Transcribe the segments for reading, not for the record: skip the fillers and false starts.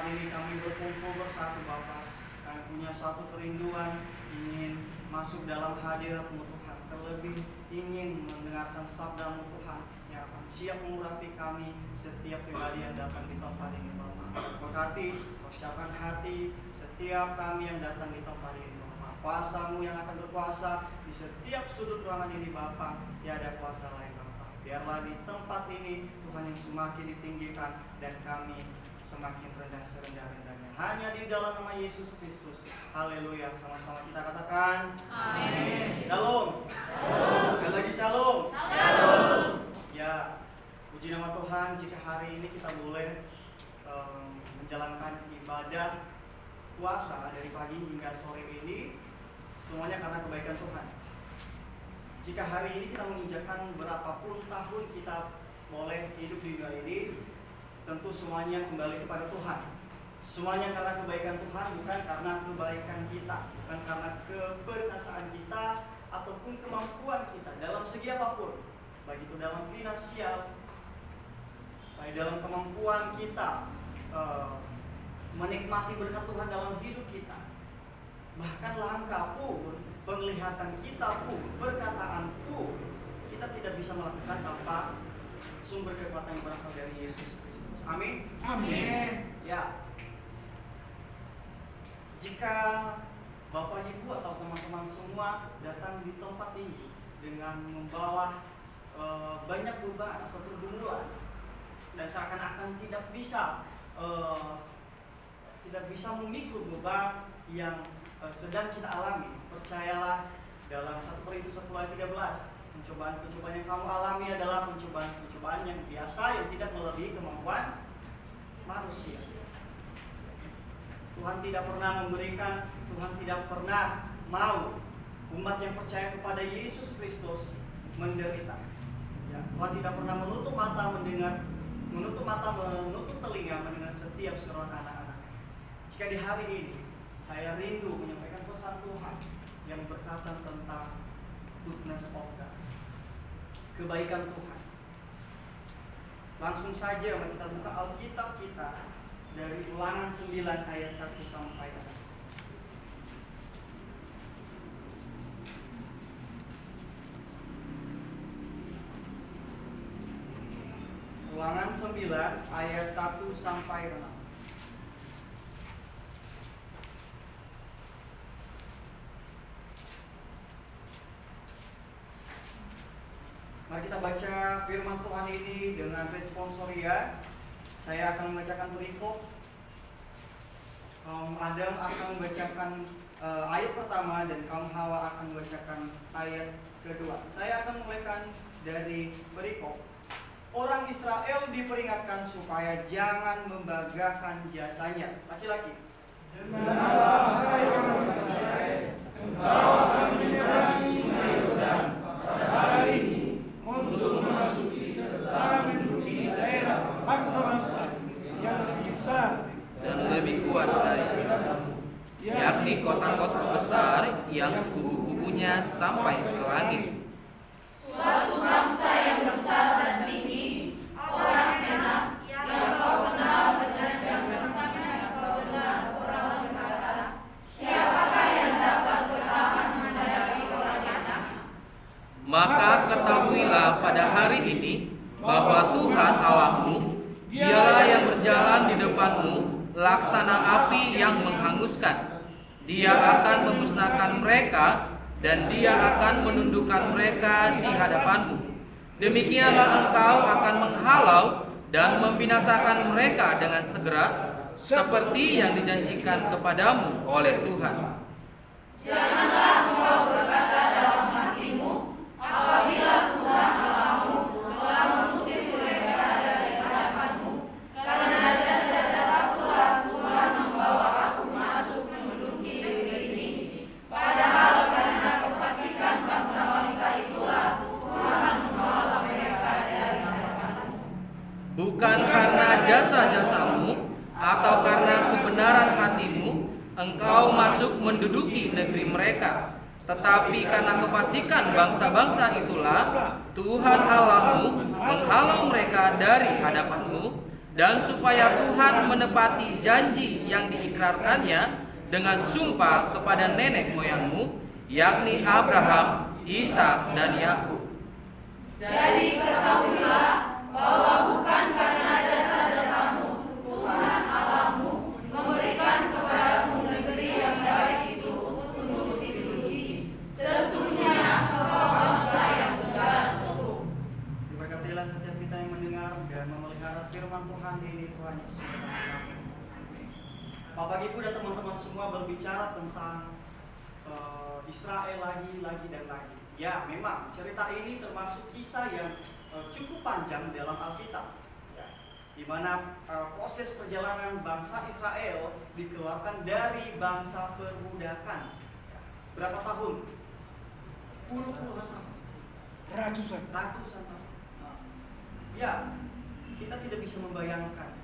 saat ini kami berkumpul bersatu Bapa. Kami punya suatu kerinduan ingin masuk dalam hadirat-Mu Tuhan. Terlebih ingin mendengarkan sabda-Mu Tuhan yang akan siap mengurapi kami setiap pribadi yang datang di tempat ini Bapa. Berkati, persiapkan hati setiap kami yang datang di tempat ini Bapa. Kuasa-Mu yang akan berkuasa di setiap sudut ruangan ini Bapa. Tiada kuasa lain Bapa. Biarlah di tempat ini Tuhan yang semakin ditinggikan dan kami semakin rendah serendah-rendahnya. Hanya di dalam nama Yesus Kristus. Haleluya. Sama-sama kita katakan amin. Shalom. Sekali lagi shalom. Ya, puji nama Tuhan jika hari ini kita boleh menjalankan ibadah puasa dari pagi hingga sore ini, semuanya karena kebaikan Tuhan. Jika hari ini kita menginjakkan berapapun tahun kita boleh hidup di dunia ini, tentu semuanya kembali kepada Tuhan. Semuanya karena kebaikan Tuhan, bukan karena kebaikan kita, bukan karena keperkasaan kita ataupun kemampuan kita dalam segi apapun, baik itu dalam finansial, baik dalam kemampuan kita menikmati berkat Tuhan dalam hidup kita, bahkan langkah pun, penglihatan kita pun, perkataan pun, kita tidak bisa melakukan tanpa sumber kekuatan yang berasal dari Yesus Kristus. Amin. Amin. Ya. Jika Bapak Ibu atau teman-teman semua datang di tempat ini dengan membawa banyak beban atau pergumulan dan seakan-akan tidak bisa memikul beban yang sedang kita alami, percayalah dalam 1 Korintus 10 ayat 13, pencobaan-pencobaan yang kamu alami adalah pencobaan-pencobaan yang biasa yang tidak melebihi kemampuan manusia. Tuhan tidak pernah memberikan, Tuhan tidak pernah mau umat yang percaya kepada Yesus Kristus menderita. Ya, Tuhan tidak pernah menutup mata mendengar, menutup telinga mendengar setiap seruan anak-anak. Jika di hari ini saya rindu menyampaikan pesan Tuhan yang berkata tentang goodness of God, kebaikan Tuhan. Langsung saja mari kita buka Alkitab kita dari Ulangan 9 ayat 1 sampai 6. Ulangan 9 ayat 1 sampai 6. Mari kita baca firman Tuhan ini dengan responsoria. Saya akan membacakan perikop. Kaum Adam akan membacakan ayat pertama dan kaum Hawa akan membacakan ayat kedua. Saya akan mulaikan dari perikop. Orang Israel diperingatkan supaya jangan membanggakan jasanya. Laki-laki. Dengarlah hai orang Israel, engkau akan menyeberangi sungai Yordan pada hari ini untuk memasuki serta menduduki daerah bangsa-bangsa yang lebih besar dan lebih kuat dari kita, yakni kota-kota besar yang kubu-kubunya sampai ke langit. Suatu bangsa yang besar dan tinggi, orang enak yang kau kenal dengan yang tentangnya kau dengar orang berkata, siapakah yang dapat bertahan menghadapi orang enak? Maka ketahuilah pada hari ini bahwa Tuhan Allahmu, Dialah yang berjalan di depanmu laksana api yang menghanguskan. Dia akan memusnahkan mereka dan Dia akan menundukkan mereka di hadapanmu. Demikianlah engkau akan menghalau dan membinasakan mereka dengan segera, seperti yang dijanjikan kepadamu oleh Tuhan. Janganlah engkau berkata dalam hatimu, apabila Tuhan Allahmu telah mengusir mereka dari hadapanmu, karena jasa-jasa pula Tuhan membawa aku masuk menduduki negeri ini. Padahal karena kefasikan bangsa-bangsa itulah Tuhan menghalau mereka dari hadapanmu. Bukan karena jasa-jasamu atau karena kebenaran hatimu engkau masuk menduduki negeri mereka, tetapi karena kefasikan bangsa-bangsa itulah Tuhan Allahmu menghalau mereka dari hadapanmu, dan supaya Tuhan menepati janji yang diikrarkannya dengan sumpah kepada nenek moyangmu, yakni Abraham, Ishak, dan Yakub. Jadi ketahuilah bahwa bukan karena jasa-jasamu Tuhan Allahmu memberikan kepadamu negeri yang baik itu untuk diduduki. Sesungguhnya engkau bangsa yang tegar teguh. Diberkatilah setiap kita yang mendengar dan memelihara firman Tuhan ini, Tuhan Yesus berkati. Bapak Ibu dan teman-teman semua berbicara tentang Israel lagi dan lagi. Ya, memang cerita ini termasuk kisah yang cukup panjang dalam Alkitab, ya, di mana proses perjalanan bangsa Israel dikeluarkan dari bangsa perbudakan. Ya, berapa tahun? Puluhan tahun. Ratusan. Ratusan tahun. Ya, kita tidak bisa membayangkan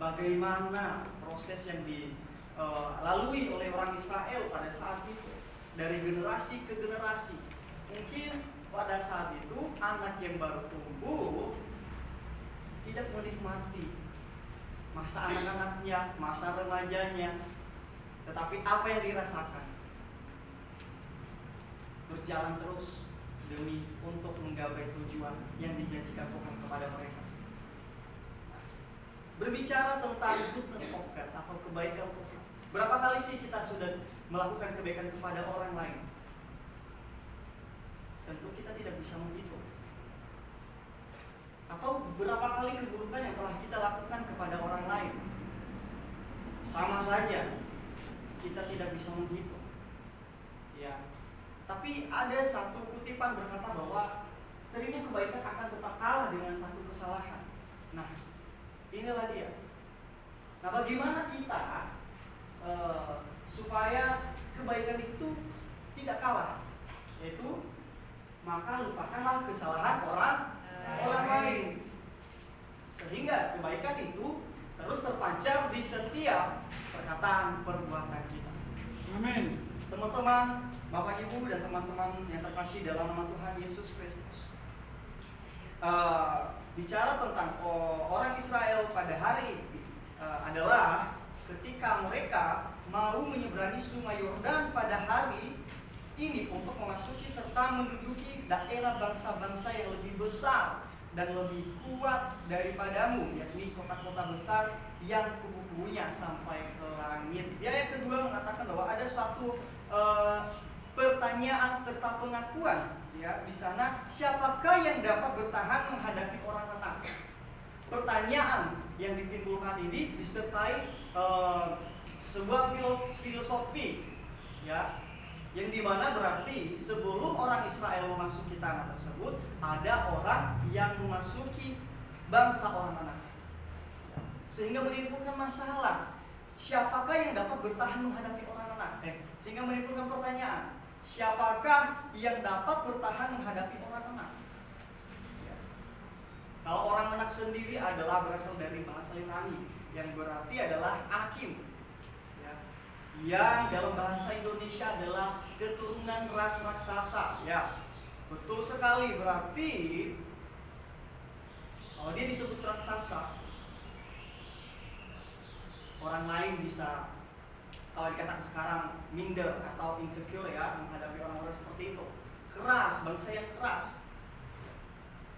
bagaimana proses yang dilalui oleh orang Israel pada saat itu, dari generasi ke generasi. Mungkin pada saat itu anak yang baru tumbuh tidak menikmati masa anak-anaknya, masa remajanya, tetapi apa yang dirasakan? Berjalan terus demi untuk menggapai tujuan yang dijanjikan Tuhan kepada mereka. Berbicara tentang goodness of God atau kebaikan Tuhan, berapa kali sih kita sudah melakukan kebaikan kepada orang lain? Tentu kita tidak bisa menghitung. Atau berapa kali keburukan yang telah kita lakukan kepada orang lain? Sama saja, kita tidak bisa menghitung. Ya. Tapi ada satu kutipan berkata bahwa 1000 kebaikan akan tetap kalah dengan 1 kesalahan. Nah, inilah dia. Nah, bagaimana kita supaya kebaikan itu tidak kalah? Yaitu, maka lupakanlah kesalahan orang lain, sehingga kebaikan itu terus terpancar di setiap perkataan perbuatan kita. Amin. Teman-teman, Bapak Ibu dan teman-teman yang terkasih dalam nama Tuhan Yesus Kristus, bicara tentang orang Israel pada hari ini adalah ketika mereka mau menyeberangi Sungai Yordan pada hari ini untuk memasuki serta menduduki daerah bangsa-bangsa yang lebih besar dan lebih kuat daripadamu, yakni kota-kota besar yang kubu-kubunya sampai ke langit. Dia yang kedua mengatakan bahwa ada suatu pertanyaan serta pengakuan, ya, di sana, siapakah yang dapat bertahan menghadapi orang enak? Pertanyaan yang ditimbulkan ini disertai sebuah filosofi, ya, yang dimana berarti sebelum orang Israel memasuki tanah tersebut, ada orang yang memasuki bangsa orang anak, sehingga menimbulkan masalah. Siapakah yang dapat bertahan menghadapi orang anak? Sehingga menimbulkan pertanyaan, siapakah yang dapat bertahan menghadapi orang anak? Ya. Kalau orang anak sendiri adalah berasal dari bahasa Yunani, yang berarti adalah Anakim, yang dalam bahasa Indonesia adalah keturunan ras raksasa. Ya, betul sekali. Berarti kalau dia disebut raksasa, orang lain bisa, kalau dikatakan sekarang, minder atau insecure, ya, menghadapi orang-orang seperti itu. Keras, bangsa yang keras.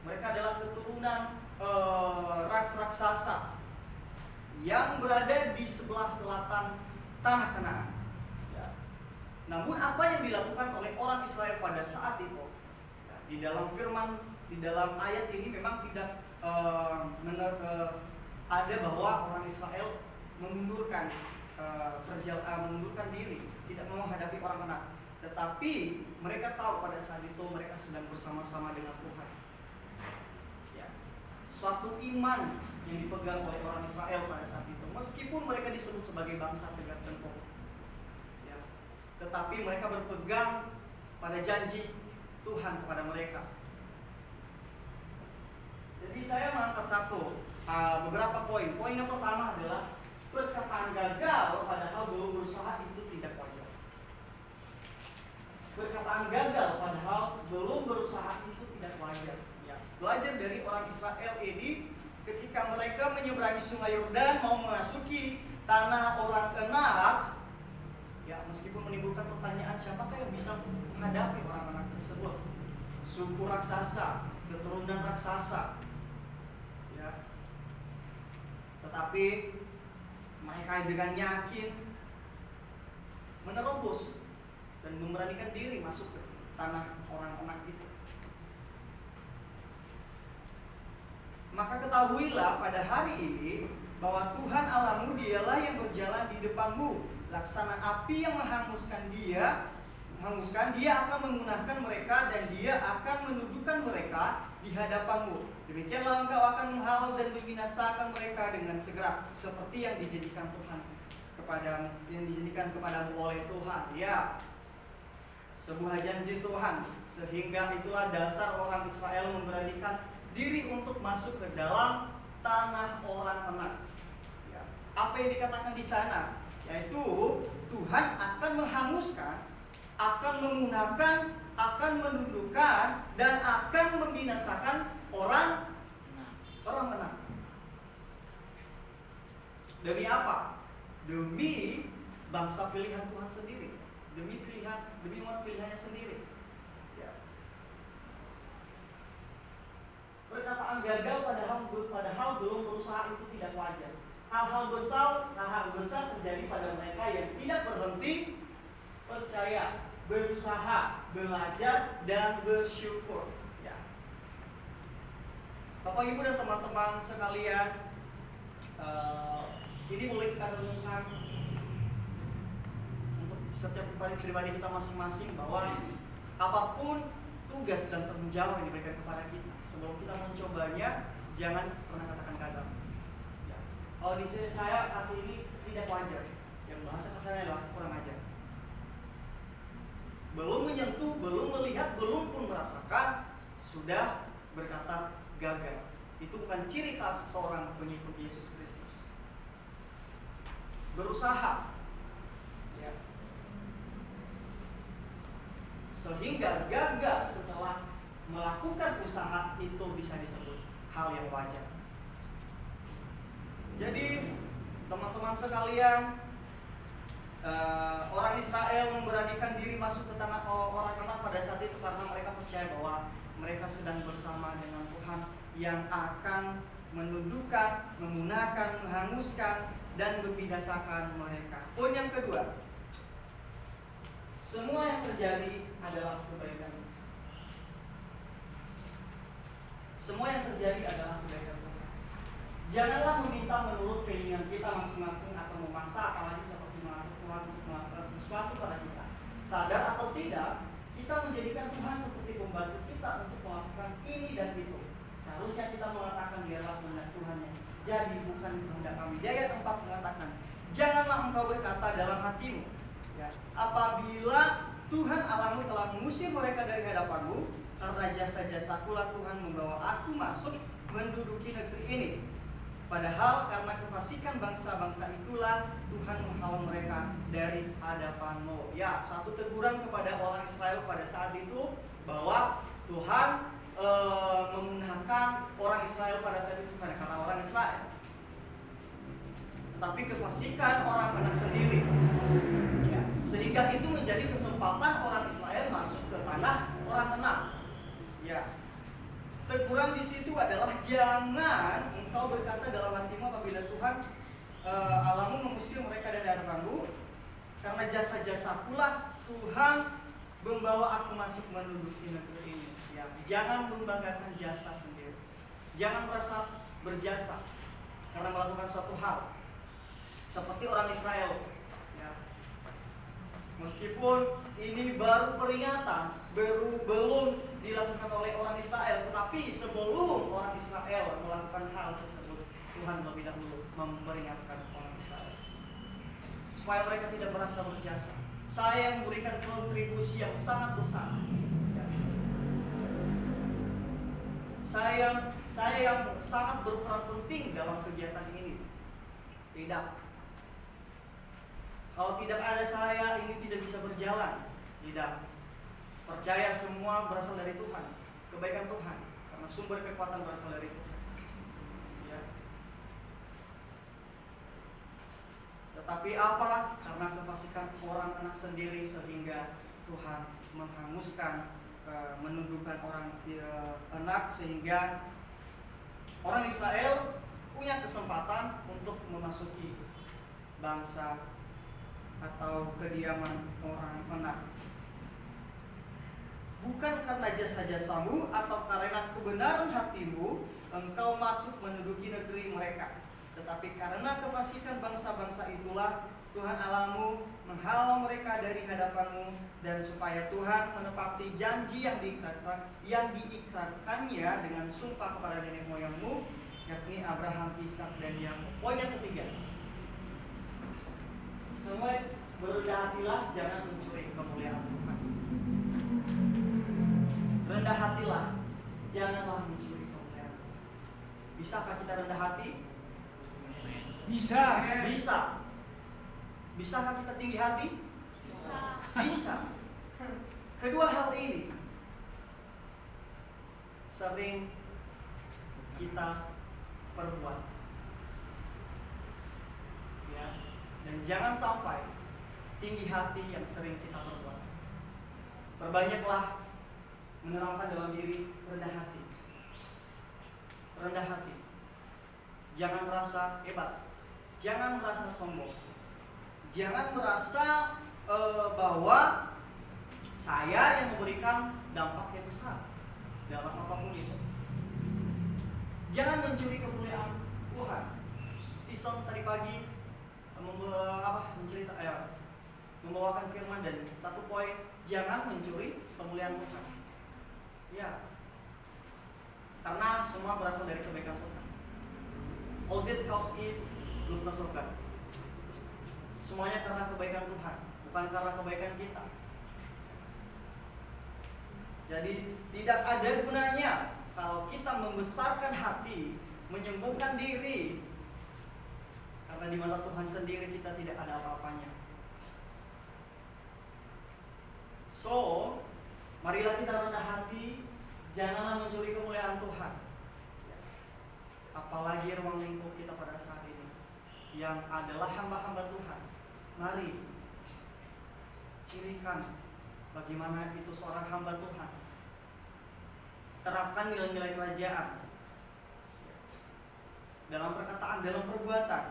Mereka adalah keturunan ras raksasa yang berada di sebelah selatan tanah Kanaan. Ya. Namun apa yang dilakukan oleh orang Israel pada saat itu, ya, di dalam firman, di dalam ayat ini memang tidak ada bahwa orang Israel mengundurkan diri, tidak mau menghadapi orang enak. Tetapi mereka tahu pada saat itu mereka sedang bersama-sama dengan Tuhan. Ya. Suatu iman yang dipegang oleh orang Israel pada saat itu, meskipun mereka disebut sebagai bangsa tegar tengkuk, ya, tetapi mereka berpegang pada janji Tuhan kepada mereka. Jadi saya mengangkat beberapa poin. Poin yang pertama adalah perkataan gagal padahal belum berusaha itu tidak wajar. Perkataan gagal padahal belum berusaha itu tidak wajar. Ya. Belajar dari orang Israel ini, ketika mereka menyeberangi sungai Yordan mau memasuki tanah orang Enak, ya meskipun menimbulkan pertanyaan siapakah yang bisa menghadapi orang Enak tersebut, suku raksasa, keturunan raksasa, ya. Tetapi mereka dengan yakin menerobos dan memberanikan diri masuk ke tanah orang Enak itu. Maka ketahuilah pada hari ini bahwa Tuhan Allahmu dialah yang berjalan di depanmu, laksana api yang menghanguskan dia akan menggunakan mereka dan dia akan menundukkan mereka di hadapanmu. Demikianlah engkau akan menghalau dan membinasakan mereka dengan segera, seperti yang dijadikan kepadamu oleh Tuhan. Ya, sebuah janji Tuhan, sehingga itulah dasar orang Israel memberanikan diri untuk masuk ke dalam tanah orang Enak. Ya. Apa yang dikatakan di sana? Yaitu Tuhan akan menghanguskan, akan menggunakan, akan menundukkan, dan akan membinasakan orang Enak. Demi apa? Demi bangsa pilihan Tuhan sendiri, demi umat pilihannya sendiri. Ya. Perkataan gagal padahal belum berusaha itu tidak wajar. Hal-hal besar terjadi pada mereka yang tidak berhenti percaya, berusaha, belajar, dan bersyukur. Ya. Bapak, Ibu, dan teman-teman sekalian, ini boleh kita renungkan untuk setiap pribadi kita masing-masing, bahwa apapun tugas dan tanggung jawab yang diberikan kepada kita, sebelum kita mencobanya, jangan pernah katakan gagal. Ya. Kalau di sini saya kasih ini tidak wajar, yang bahasa kasarnya adalah kurang ajar. Belum menyentuh, belum melihat, belum pun merasakan, sudah berkata gagal. Itu bukan ciri khas seorang pengikut Yesus Kristus. Berusaha, ya, sehingga gagal setelah melakukan usaha, itu bisa disebut hal yang wajar. Jadi teman-teman sekalian, orang Israel memberanikan diri masuk ke tanah orang Enak pada saat itu karena mereka percaya bahwa mereka sedang bersama dengan Tuhan yang akan menundukkan, memunahkan, menghanguskan, dan membinasakan mereka. Poin yang kedua, semua yang terjadi adalah kebaikan. Semua yang terjadi adalah kebaikan Tuhan. Janganlah meminta menurut keinginan kita masing-masing atau memaksa, apalagi seperti Tuhan untuk melakukan sesuatu pada kita. Sadar atau tidak, kita menjadikan Tuhan seperti pembantu kita untuk melakukan ini dan itu. Seharusnya kita mengatakan biarlah kehendak Tuhan yang jadi, bukan kehendak kami. Di ayat 4 mengatakan, janganlah engkau berkata dalam hatimu, ya, apabila Tuhan Allahmu telah mengusir mereka dari hadapanmu, karena jasa-jasakulah Tuhan membawa aku masuk menduduki negeri ini. Padahal karena kefasikan bangsa-bangsa itulah Tuhan menghalau mereka dari hadapanmu. Ya, suatu teguran kepada orang Israel pada saat itu, bahwa Tuhan memunahkan orang Israel pada saat itu karena orang Israel. Tetapi kefasikan orang Enak sendiri, ya, sehingga itu menjadi kesempatan orang Israel masuk ke tanah orang Enak. Ya, teguran di situ adalah jangan engkau berkata dalam hatimu apabila Tuhan Allahmu mengusir mereka dari hadapanmu, karena jasa-jasakulah Tuhan membawa aku masuk menduduki negeri ini. Ya, jangan membanggakan jasa sendiri. Jangan merasa berjasa karena melakukan suatu hal. Seperti orang Israel. Ya. Meskipun ini baru peringatan, belum dilakukan oleh orang Israel, tetapi sebelum orang Israel melakukan hal tersebut, Tuhan lebih dahulu memperingatkan orang Israel supaya mereka tidak merasa berjasa. Saya yang memberikan kontribusi yang sangat besar. Ya. Saya yang sangat berperan penting dalam kegiatan ini. Tidak. Kalau tidak ada saya, ini tidak bisa berjalan. Tidak. Percaya semua berasal dari Tuhan, kebaikan Tuhan, karena sumber kekuatan berasal dari Tuhan. Ya. Tetapi apa? Karena kefasikan orang anak sendiri sehingga Tuhan menghanguskan, menundukkan orang anak, sehingga orang Israel punya kesempatan untuk memasuki bangsa atau kediaman orang anak. Bukan karena jasa-jasamu atau karena kebenaran hatimu engkau masuk menduduki negeri mereka, tetapi karena kefasikan bangsa-bangsa itulah Tuhan Allahmu menghalau mereka dari hadapanmu, dan supaya Tuhan menepati janji yang diikrarkannya dengan sumpah kepada nenek moyangmu, yakni Abraham, Ishak, dan Yakub. Poin yang ketiga, semua berendah hatilah, jangan mencuri kemuliaan Tuhan. Rendah hatilah, janganlah mencuri kemuliaan Tuhan. Bisakah kita rendah hati? Bisa. Bisa. Bisakah kita tinggi hati? Bisa. Kedua hal ini sering kita perbuat, ya. Dan jangan sampai tinggi hati yang sering kita perbuat. Perbanyaklah menerapkan dalam diri rendah hati. Rendah hati. Jangan merasa hebat. Jangan merasa sombong. Jangan merasa bahwa saya yang memberikan dampak yang besar dalam apapun itu. Jangan mencuri kemuliaan Tuhan. Tison tadi pagi membawakan firman, dan satu poin, jangan mencuri kemuliaan Tuhan. Ya, karena semua berasal dari kebaikan Tuhan. All this cause is goodness of God. Semuanya karena kebaikan Tuhan, bukan karena kebaikan kita. Jadi tidak ada gunanya kalau kita membesarkan hati, menyembuhkan diri, karena di mata Tuhan sendiri kita tidak ada apa-apanya. So, marilah kita rendah hati, janganlah mencuri kemuliaan Tuhan. Apalagi ruang lingkup kita pada saat ini yang adalah hamba-hamba Tuhan. Mari cirikan bagaimana itu seorang hamba Tuhan. Terapkan nilai-nilai kerajaan dalam perkataan, dalam perbuatan.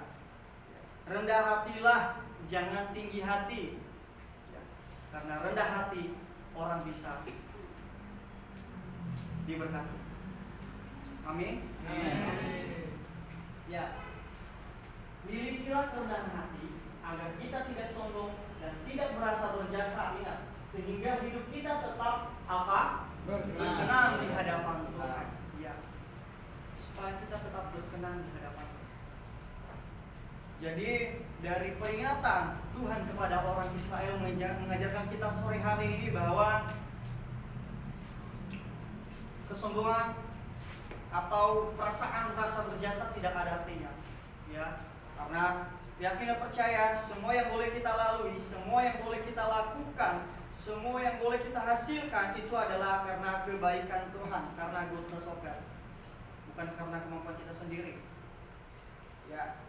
Rendah hatilah, jangan tinggi hati. Karena rendah hati orang bisa diberkati. Amin. Ya. Milikilah kerendahan hati agar kita tidak sombong dan tidak merasa berjasa, ingat, sehingga hidup kita tetap apa? Berkenan di hadapan Tuhan. Ya. Supaya kita tetap berkenan di hadapan Tuhan. Jadi dari peringatan Tuhan kepada orang Israel mengajarkan kita sore hari ini bahwa kesombongan atau perasaan merasa berjasa tidak ada artinya, ya. Karena yakin dan percaya semua yang boleh kita lalui, semua yang boleh kita lakukan, semua yang boleh kita hasilkan itu adalah karena kebaikan Tuhan, karena goodness of God, bukan karena kemampuan kita sendiri. Ya.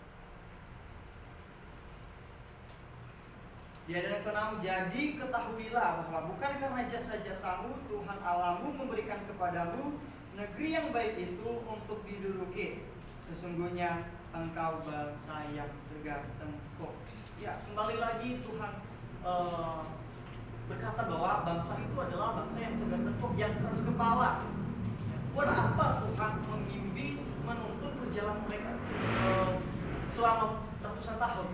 Di ayat ke-6, jadi ketahuilah bahwa bukan karena jasa-jasamu Tuhan Allahmu memberikan kepadamu negeri yang baik itu untuk diduduki. Sesungguhnya engkau bangsa yang tegar tengkuk. Ya, kembali lagi Tuhan berkata bahwa bangsa itu adalah bangsa yang tegar tengkuk, yang keras kepala. Buat apa Tuhan membimbing, menuntun perjalanan mereka selama ratusan tahun?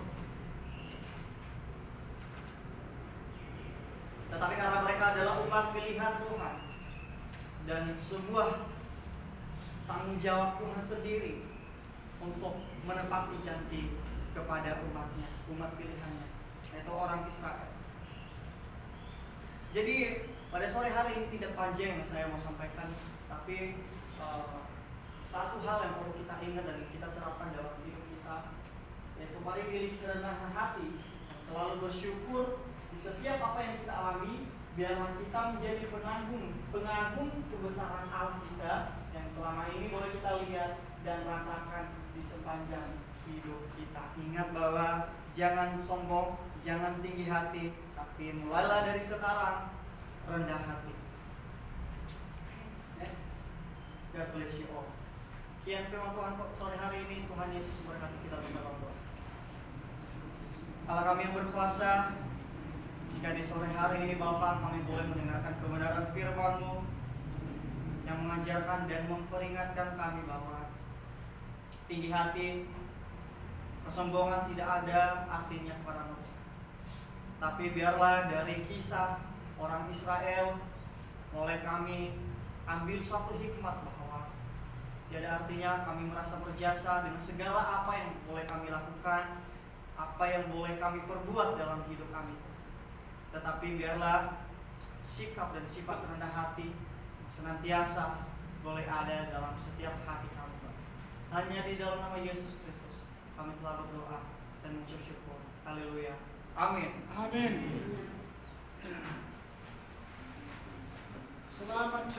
Tetapi karena mereka adalah umat pilihan Tuhan dan sebuah tanggung jawab Tuhan sendiri untuk menepati janji kepada umatnya, umat pilihannya, yaitu orang Israel. Jadi pada sore hari ini tidak panjang yang saya mau sampaikan, tapi satu hal yang perlu kita ingat dan kita terapkan dalam hidup kita, yaitu mari miliki kerendahan hati, selalu bersyukur di setiap apa yang kita alami, biarlah kita menjadi pengagung kebesaran Allah kita yang selama ini boleh kita lihat dan rasakan di sepanjang hidup kita. Ingat bahwa jangan sombong, jangan tinggi hati, tapi mulailah dari sekarang rendah hati. Next. God bless you all. Kian firman Tuhan sore hari ini, Tuhan Yesus memberkati kita dalam doa. Allah kami yang berkuasa, jika di sore hari ini Bapa kami boleh mendengarkan kebenaran firman-Mu yang mengajarkan dan memperingatkan kami bahwa tinggi hati, kesombongan tidak ada artinya kepadamu. Tapi biarlah dari kisah orang Israel oleh kami ambil suatu hikmat bahwa tiada artinya kami merasa berjasa dengan segala apa yang boleh kami lakukan, apa yang boleh kami perbuat dalam hidup kami. Tetapi biarlah sikap dan sifat rendah hati senantiasa boleh ada dalam setiap hati kami. Hanya di dalam nama Yesus Kristus kami telah berdoa dan mengucap syukur. Haleluya. Amin. Amin.